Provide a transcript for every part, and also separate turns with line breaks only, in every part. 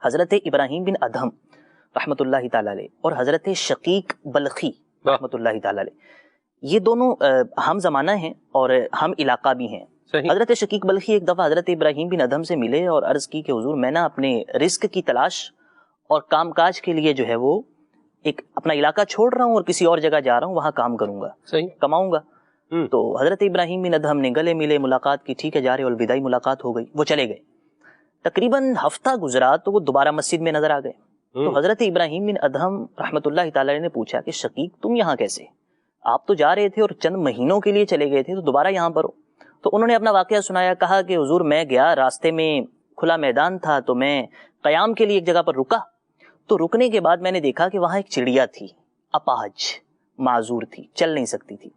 حضرت ابراہیم بن ادہم رحمۃ اللہ تعالی علیہ اور حضرت شقیق بلخی رحمۃ اللہ تعالی علیہ، یہ دونوں ہم زمانہ ہیں اور ہم علاقہ بھی ہیں۔ حضرت شقیق بلخی ایک دفعہ حضرت ابراہیم بن ادہم سے ملے اور عرض کی کہ حضور میں نا اپنے رزق کی تلاش اور کام کاج کے لیے جو ہے وہ ایک اپنا علاقہ چھوڑ رہا ہوں اور کسی اور جگہ جا رہا ہوں، وہاں کام کروں گا، کماؤں گا۔ تو حضرت ابراہیم بن ادہم نے گلے ملے، ملاقات کی، ٹھیک ہے جا رہے، الوداعی ملاقات ہو گئی، وہ چلے گئے۔ تقریباً ہفتہ گزرا تو وہ دوبارہ مسجد میں نظر آ گئے۔ تو حضرت ابراہیم بن ادہم رحمۃ اللہ تعالی نے پوچھا کہ شقیق تم یہاں کیسے؟ آپ تو جا رہے تھے اور چند مہینوں کے لیے چلے گئے تھے، تو دوبارہ یہاں پر ہو؟ تو انہوں نے اپنا واقعہ سنایا، کہا کہ حضور میں گیا، راستے میں کھلا میدان تھا تو میں قیام کے لیے ایک جگہ پر رکا، تو رکنے کے بعد میں نے دیکھا کہ وہاں ایک چڑیا تھی، اپاہج، معذور تھی، چل نہیں سکتی تھی۔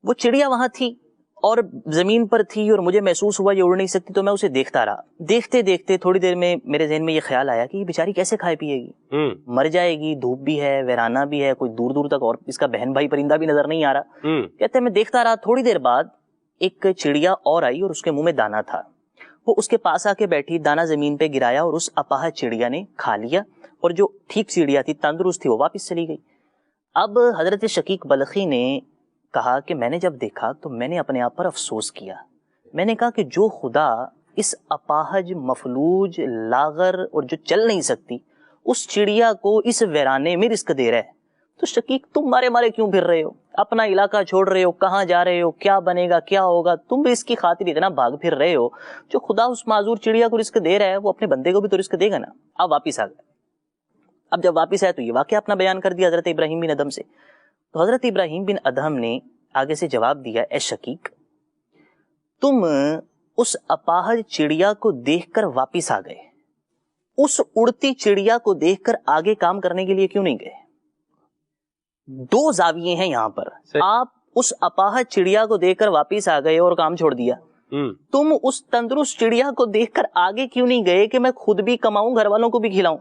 وہ چڑیا وہاں تھی اور زمین پر تھی اور مجھے محسوس ہوا یہ اڑ نہیں سکتی، تو میں اسے دیکھتا رہا۔ دیکھتے دیکھتے تھوڑی دیر میں میرے ذہن میں یہ خیال آیا کہ یہ بیچاری کیسے کھائے پیے گی، مر جائے گی، دھوپ بھی ہے، ویرانہ بھی ہے، کوئی دور دور تک اور اس کا بہن بھائی پرندہ بھی نظر نہیں آ رہا۔ کہتے ہیں میں دیکھتا رہا، تھوڑی دیر بعد ایک چڑیا اور آئی اور اس کے منہ میں دانا تھا، وہ اس کے پاس آ کے بیٹھی، دانا زمین پہ گرایا اور اس اپاہج چڑیا نے کھا لیا، اور جو ٹھیک چڑیا تھی، تندرست تھی، وہ واپس چلی گئی۔ اب حضرت شقیق بلخی نے کہا کہ میں نے جب دیکھا تو میں نے اپنے آپ پر افسوس کیا، میں نے کہا کہ جو خدا اس اپاہج، مفلوج، لاغر اور جو چل نہیں سکتی اس چڑیا کو اس ویرانے میں رزق دے رہا ہے، تو شقیق تم مارے مارے کیوں پھر رہے ہو؟ اپنا علاقہ چھوڑ رہے ہو، کہاں جا رہے ہو، کیا بنے گا، کیا ہوگا؟ تم بھی اس کی خاطر اتنا بھاگ پھر رہے ہو، جو خدا اس معذور چڑیا کو رزق دے رہا ہے وہ اپنے بندے کو بھی تو رزق دے گا نا۔ اب واپس آ گئے۔ اب جب واپس آئے تو یہ واقعہ اپنا بیان کر دیا حضرت ابراہیم بن ادہم سے۔ تو حضرت ابراہیم بن ادہم نے آگے سے جواب دیا، اے شقیق تم اس اپاہج چڑیا کو دیکھ کر واپس آ گئے، اس اڑتی چڑیا کو دیکھ کر آگے کام کرنے کے لیے کیوں نہیں گئے؟ دو زاویے ہیں یہاں پر، آپ اس اپاہج چڑیا کو دیکھ کر واپس آ گئے اور کام چھوڑ دیا، تم اس تندرست چڑیا کو دیکھ کر آگے کیوں نہیں گئے کہ میں خود بھی کماؤں، گھر والوں کو بھی کھلاؤں،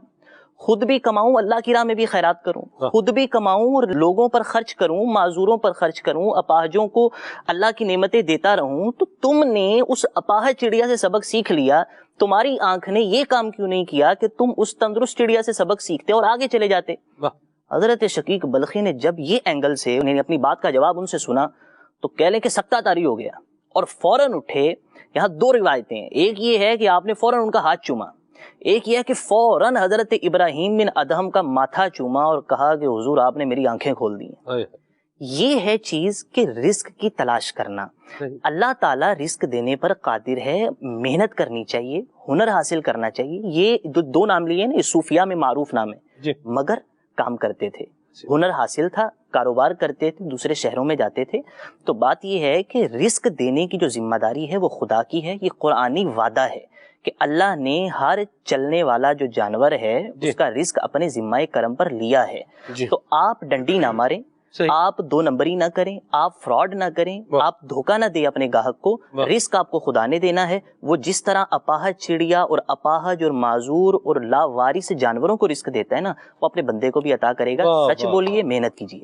خود بھی کماؤں، اللہ کی راہ میں بھی خیرات کروں، خود بھی کماؤں اور لوگوں پر خرچ کروں، معذوروں پر خرچ کروں، اپاہجوں کو اللہ کی نعمتیں دیتا رہوں۔ تو تم نے اس اپاہج چڑیا سے سبق سیکھ لیا، تمہاری آنکھ نے یہ کام کیوں نہیں کیا کہ تم اس تندرست چڑیا سے سبق سیکھتے اور آگے چلے جاتے؟ حضرت شقیق بلخی نے جب یہ اینگل سے انہیں اپنی بات کا جواب ان سے سنا تو کہہ لیں کہ سکتہ طاری ہو گیا اور فوراً اٹھے۔ یہاں دو روایتیں ہیں، ایک یہ ہے کہ آپ نے فوراً ان کا ہاتھ چوما، ایک یہ ہے کہ فوراً حضرت ابراہیم بن ادہم کا ماتھا چوما اور کہا کہ حضور آپ نے میری آنکھیں کھول دی ہیں۔ یہ ہے چیز کہ رزق کی تلاش کرنا، اللہ تعالیٰ رزق دینے پر قادر ہے، محنت کرنی چاہیے، ہنر حاصل کرنا چاہیے۔ یہ دو نام لیے نا، صوفیہ میں معروف نام ہے، مگر کام کرتے تھے، ہنر حاصل تھا، کاروبار کرتے تھے، دوسرے شہروں میں جاتے تھے۔ تو بات یہ ہے کہ رزق دینے کی جو ذمہ داری ہے وہ خدا کی ہے، یہ قرآنی وعدہ ہے کہ اللہ نے ہر چلنے والا جو جانور ہے اس کا رزق اپنے ذمہ کرم پر لیا ہے۔ تو آپ ڈنڈی نہ ماریں، آپ دو نمبری نہ کریں، آپ فراڈ نہ کریں، آپ دھوکہ نہ دیں اپنے گاہک کو، رزق آپ کو خدا نے دینا ہے۔ وہ جس طرح اپاہج چڑیا اور اپاہج اور معذور اور لاوارث جانوروں کو رزق دیتا ہے نا، وہ اپنے بندے کو بھی عطا کرے گا۔ سچ بولیے، محنت کیجیے۔